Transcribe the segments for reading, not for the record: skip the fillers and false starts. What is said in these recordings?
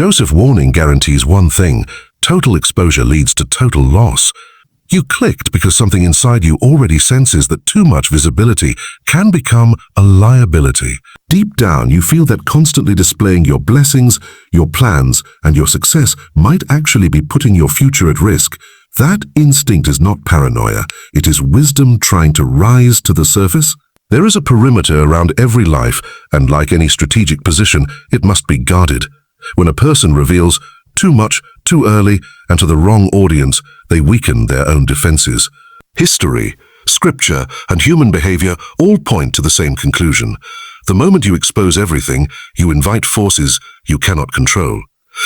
Joseph's warning guarantees one thing: total exposure leads to total loss. You clicked because something inside you already senses that too much visibility can become a liability. Deep down, you feel that constantly displaying your blessings, your plans, and your success might actually be putting your future at risk. That instinct is not paranoia. It is wisdom trying to rise to the surface. There is a perimeter around every life, and like any strategic position, it must be guarded. When a person reveals too much, too early, and to the wrong audience, they weaken their own defenses. History, scripture, and human behavior all point to the same conclusion. The moment you expose everything, you invite forces you cannot control.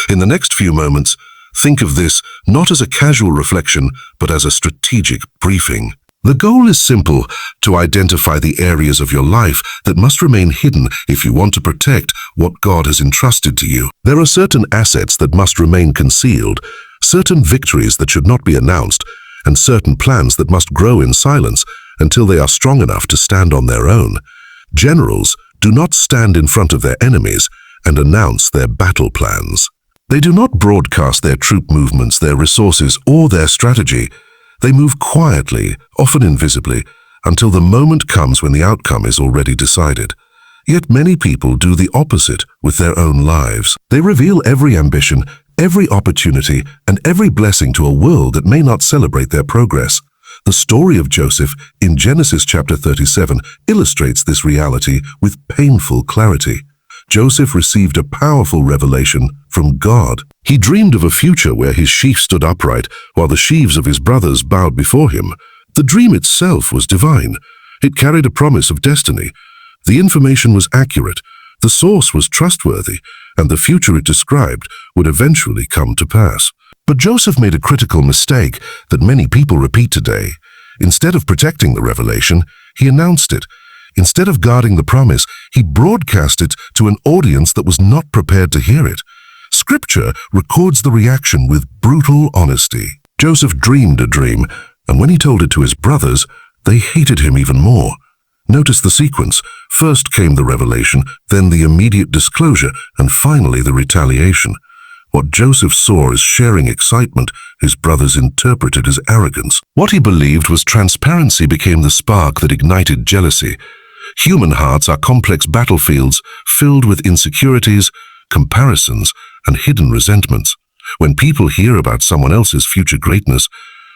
In the next few moments, think of this not as a casual reflection, but as a strategic briefing. The goal is simple: to identify the areas of your life that must remain hidden if you want to protect what God has entrusted to you. There are certain assets that must remain concealed, certain victories that should not be announced, and certain plans that must grow in silence until they are strong enough to stand on their own. Generals do not stand in front of their enemies and announce their battle plans. They do not broadcast their troop movements, their resources, or their strategy. They move quietly, often invisibly, until the moment comes when the outcome is already decided. Yet many people do the opposite with their own lives. They reveal every ambition, every opportunity, and every blessing to a world that may not celebrate their progress. The story of Joseph in Genesis chapter 37 illustrates this reality with painful clarity. Joseph received a powerful revelation from God. He dreamed of a future where his sheaf stood upright while the sheaves of his brothers bowed before him. The dream itself was divine. It carried a promise of destiny. The information was accurate, the source was trustworthy, and the future it described would eventually come to pass. But Joseph made a critical mistake that many people repeat today. Instead of protecting the revelation, he announced it. Instead of guarding the promise, he broadcast it to an audience that was not prepared to hear it. Scripture records the reaction with brutal honesty. Joseph dreamed a dream, and when he told it to his brothers, they hated him even more. Notice the sequence. First came the revelation, then the immediate disclosure, and finally the retaliation. What Joseph saw as sharing excitement, his brothers interpreted as arrogance. What he believed was transparency became the spark that ignited jealousy. Human hearts are complex battlefields filled with insecurities, comparisons, and hidden resentments. When people hear about someone else's future greatness,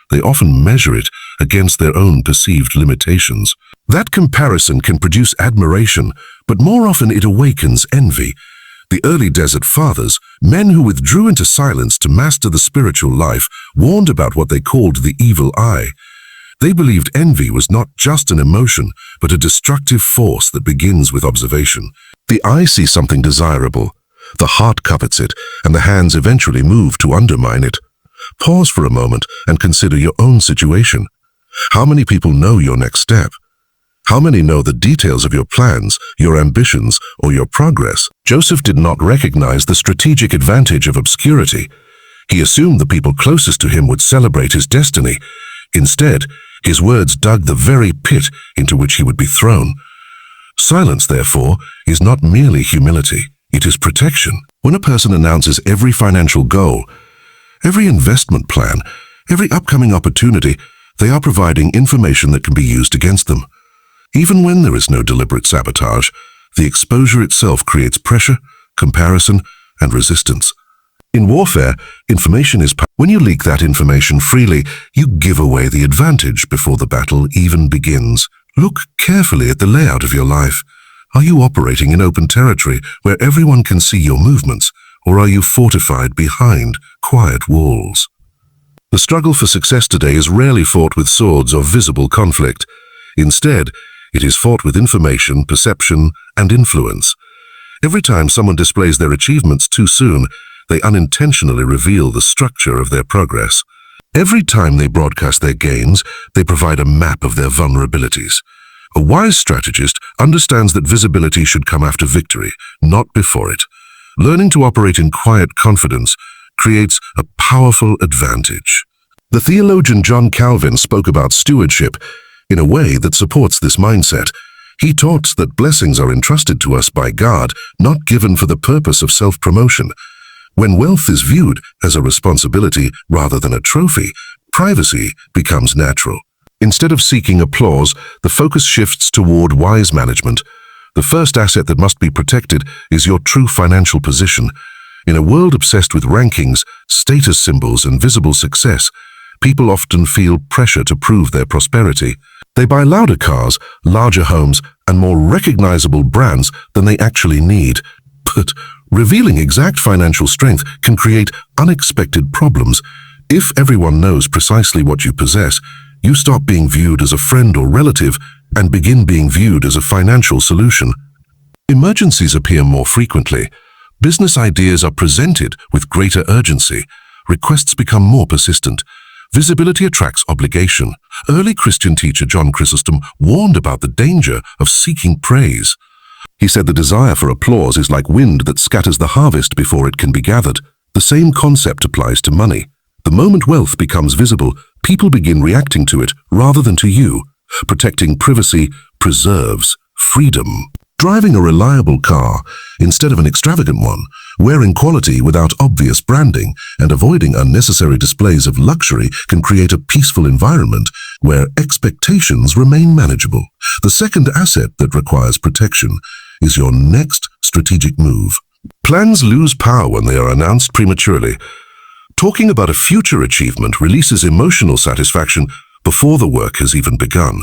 they often measure it against their own perceived limitations. That comparison can produce admiration, but more often it awakens envy. The early desert fathers, men who withdrew into silence to master the spiritual life, warned about what they called the evil eye. They believed envy was not just an emotion, but a destructive force that begins with observation. The eye sees something desirable, the heart covets it, and the hands eventually move to undermine it. Pause for a moment and consider your own situation. How many people know your next step? How many know the details of your plans, your ambitions, or your progress? Joseph did not recognize the strategic advantage of obscurity. He assumed the people closest to him would celebrate his destiny. Instead, his words dug the very pit into which he would be thrown. Silence, therefore, is not merely humility, it is protection. When a person announces every financial goal, every investment plan, every upcoming opportunity, they are providing information that can be used against them. Even when there is no deliberate sabotage, the exposure itself creates pressure, comparison, and resistance. In warfare, information is power. When you leak that information freely, you give away the advantage before the battle even begins. Look carefully at the layout of your life. Are you operating in open territory where everyone can see your movements, or are you fortified behind quiet walls? The struggle for success today is rarely fought with swords or visible conflict. Instead, it is fought with information, perception, and influence. Every time someone displays their achievements too soon, they unintentionally reveal the structure of their progress. Every time they broadcast their gains, they provide a map of their vulnerabilities. A wise strategist understands that visibility should come after victory, not before it. Learning to operate in quiet confidence creates a powerful advantage. The theologian John Calvin spoke about stewardship in a way that supports this mindset. He taught that blessings are entrusted to us by God, not given for the purpose of self-promotion. When wealth is viewed as a responsibility rather than a trophy, privacy becomes natural. Instead of seeking applause, the focus shifts toward wise management. The first asset that must be protected is your true financial position. In a world obsessed with rankings, status symbols, and visible success, people often feel pressure to prove their prosperity. They buy louder cars, larger homes, and more recognizable brands than they actually need. But revealing exact financial strength can create unexpected problems. If everyone knows precisely what you possess, you stop being viewed as a friend or relative and begin being viewed as a financial solution. Emergencies appear more frequently. Business ideas are presented with greater urgency. Requests become more persistent. Visibility attracts obligation. Early Christian teacher John Chrysostom warned about the danger of seeking praise. He said the desire for applause is like wind that scatters the harvest before it can be gathered. The same concept applies to money. The moment wealth becomes visible, people begin reacting to it rather than to you. Protecting privacy preserves freedom. Driving a reliable car instead of an extravagant one, wearing quality without obvious branding, and avoiding unnecessary displays of luxury can create a peaceful environment where expectations remain manageable. The second asset that requires protection is your next strategic move. Plans lose power when they are announced prematurely. Talking about a future achievement releases emotional satisfaction before the work has even begun.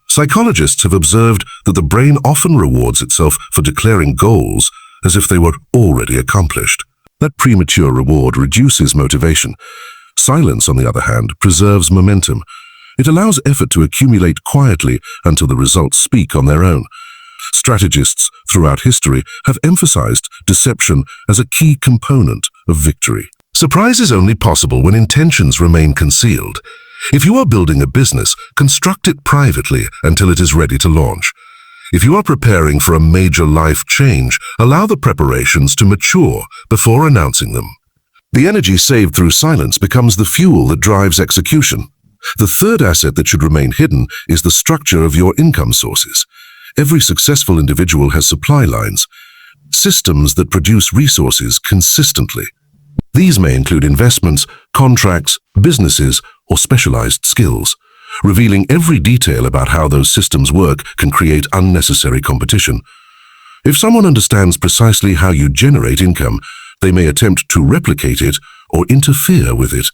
Psychologists have observed that the brain often rewards itself for declaring goals as if they were already accomplished. That premature reward reduces motivation. Silence, on the other hand, preserves momentum. It allows effort to accumulate quietly until the results speak on their own. Strategists throughout history have emphasized deception as a key component of victory. Surprise is only possible when intentions remain concealed. If you are building a business, construct it privately until it is ready to launch. If you are preparing for a major life change, allow the preparations to mature before announcing them. The energy saved through silence becomes the fuel that drives execution. The third asset that should remain hidden is the structure of your income sources. Every successful individual has supply lines, systems that produce resources consistently. These may include investments, contracts, businesses, or specialized skills. Revealing every detail about how those systems work can create unnecessary competition. If someone understands precisely how you generate income, they may attempt to replicate it or interfere with it.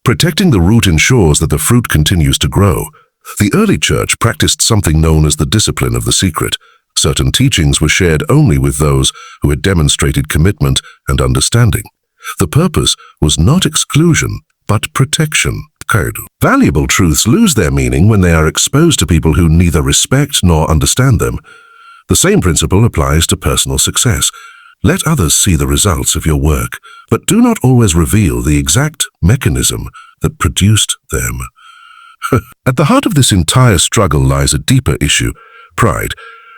Protecting the root ensures that the fruit continues to grow. The early church practiced something known as the discipline of the secret. Certain teachings were shared only with those who had demonstrated commitment and understanding. The purpose was not exclusion, but protection. Valuable truths lose their meaning when they are exposed to people who neither respect nor understand them. The same principle applies to personal success. Let others see the results of your work, but do not always reveal the exact mechanism that produced them. At the heart of this entire struggle lies a deeper issue: pride.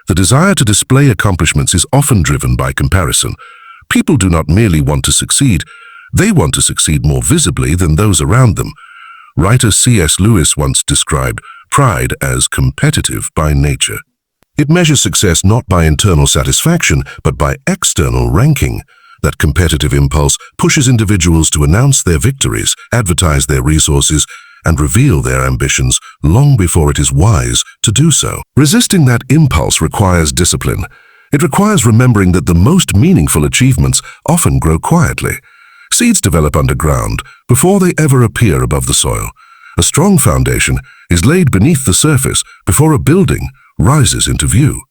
The desire to display accomplishments is often driven by comparison. People do not merely want to succeed, they want to succeed more visibly than those around them. Writer C.S. Lewis once described pride as competitive by nature. It measures success not by internal satisfaction, but by external ranking. That competitive impulse pushes individuals to announce their victories, advertise their resources, and reveal their ambitions long before it is wise to do so. Resisting that impulse requires discipline. It requires remembering that the most meaningful achievements often grow quietly. Seeds develop underground before they ever appear above the soil. A strong foundation is laid beneath the surface before a building rises into view.